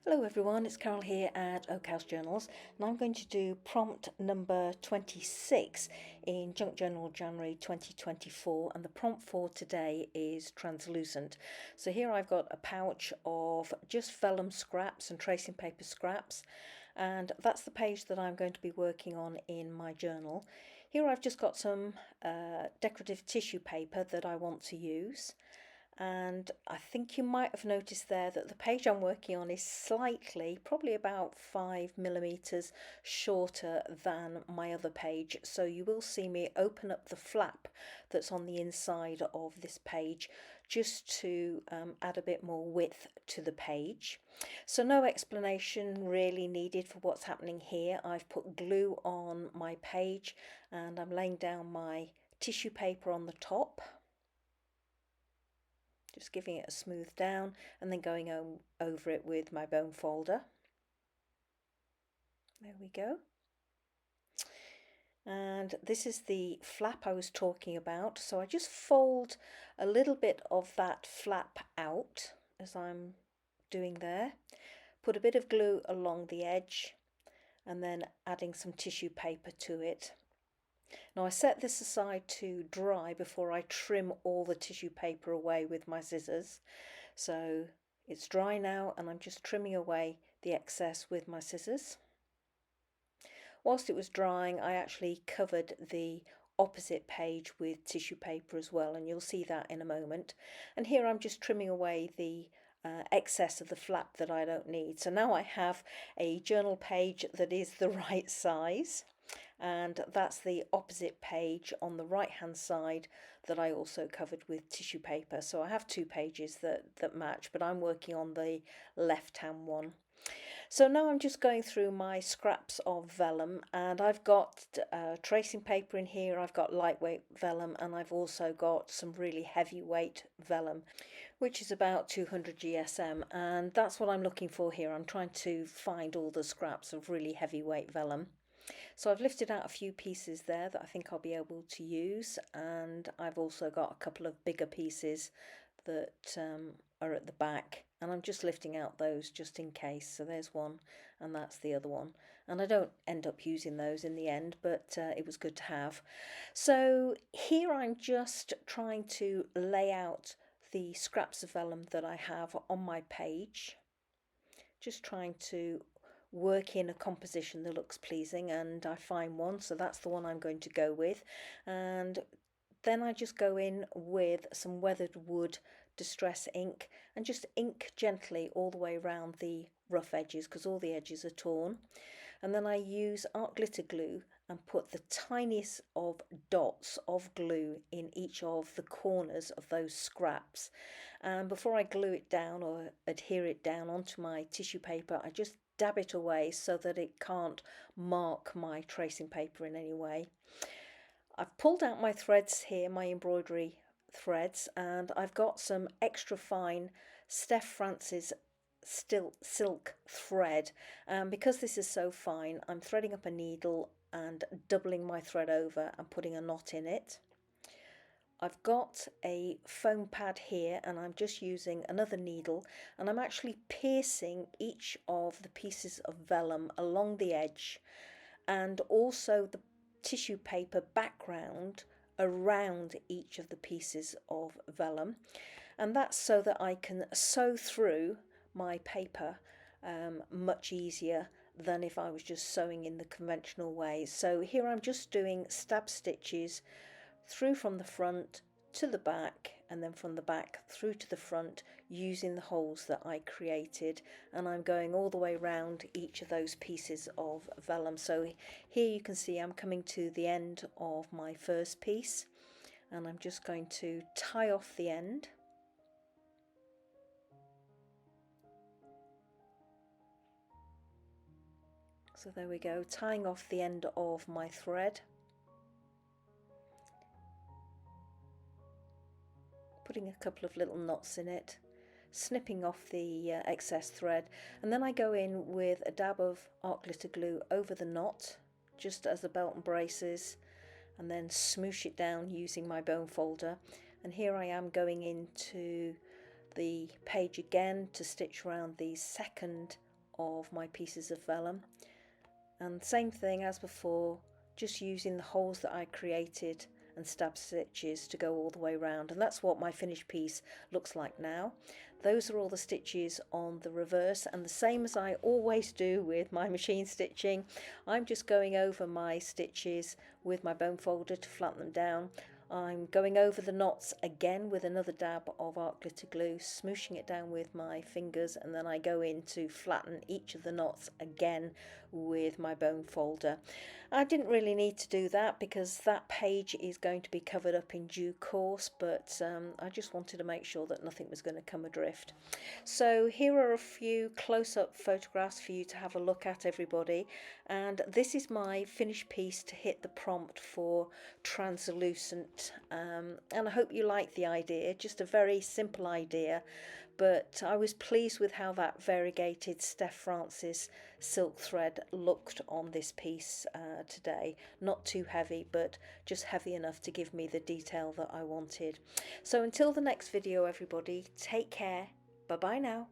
Hello everyone, it's Carol here at Aakash Journals, and I'm going to do prompt number 26 in Junk Journal January 2024, and the prompt for today is translucent. So here I've got a pouch of just vellum scraps and tracing paper scraps, and that's the page that I'm going to be working on in my journal. Here I've just got some decorative tissue paper that I want to use. And I think you might have noticed there that the page I'm working on is slightly, probably about 5 mm shorter than my other page. So you will see me open up the flap that's on the inside of this page just to add a bit more width to the page. So no explanation really needed for what's happening here. I've put glue on my page and I'm laying down my tissue paper on the top. Just giving it a smooth down and then going over it with my bone folder. There we go. And this is the flap I was talking about. So I just fold a little bit of that flap out as I'm doing there. Put a bit of glue along the edge and then adding some tissue paper to it. Now I set this aside to dry before I trim all the tissue paper away with my scissors. So it's dry now and I'm just trimming away the excess with my scissors. Whilst it was drying, I actually covered the opposite page with tissue paper as well, and you'll see that in a moment. And here I'm just trimming away the excess of the flap that I don't need. So now I have a journal page that is the right size, and that's the opposite page on the right hand side that I also covered with tissue paper. So I have two pages that match, but I'm working on the left hand one. So now I'm just going through my scraps of vellum, and I've got tracing paper in here, I've got lightweight vellum, and I've also got some really heavyweight vellum, which is about 200 GSM, and that's what I'm looking for here. I'm trying to find all the scraps of really heavyweight vellum. So I've lifted out a few pieces there that I think I'll be able to use, and I've also got a couple of bigger pieces that are at the back, and I'm just lifting out those just in case. So there's one and that's the other one, and I don't end up using those in the end, but it was good to have. So here I'm just trying to lay out the scraps of vellum that I have on my page, just trying to work in a composition that looks pleasing, and I find one, so that's the one I'm going to go with. And then I just go in with some weathered wood distress ink and just ink gently all the way around the rough edges because all the edges are torn. And then I use art glitter glue and put the tiniest of dots of glue in each of the corners of those scraps. And before I glue it down or adhere it down onto my tissue paper, I just dab it away so that it can't mark my tracing paper in any way. I've pulled out my threads here, my embroidery threads, and I've got some extra fine Steph Francis silk thread. Because this is so fine, I'm threading up a needle and doubling my thread over and putting a knot in it. I've got a foam pad here and I'm just using another needle, and I'm actually piercing each of the pieces of vellum along the edge and also the tissue paper background around each of the pieces of vellum, and that's so that I can sew through my paper much easier than if I was just sewing in the conventional way. So here I'm just doing stab stitches through from the front to the back and then from the back through to the front using the holes that I created, and I'm going all the way around each of those pieces of vellum. So here you can see I'm coming to the end of my first piece and I'm just going to tie off the end. So there we go, tying off the end of my thread, putting a couple of little knots in it, snipping off the excess thread, and then I go in with a dab of art glitter glue over the knot just as a belt and braces, and then smoosh it down using my bone folder. And here I am going into the page again to stitch around the second of my pieces of vellum, and same thing as before, just using the holes that I created and stab stitches to go all the way around, and that's what my finished piece looks like now. Those are all the stitches on the reverse, and the same as I always do with my machine stitching, I'm just going over my stitches with my bone folder to flatten them down. I'm going over the knots again with another dab of art glitter glue, smooshing it down with my fingers, and then I go in to flatten each of the knots again with my bone folder. I didn't really need to do that because that page is going to be covered up in due course, but I just wanted to make sure that nothing was going to come adrift. So here are a few close-up photographs for you to have a look at, everybody, and this is my finished piece to hit the prompt for translucent, and I hope you like the idea. Just a very simple idea, but I was pleased with how that variegated Steph Francis silk thread looked on this piece today. Not too heavy, but just heavy enough to give me the detail that I wanted. So until the next video, everybody, take care. Bye bye now.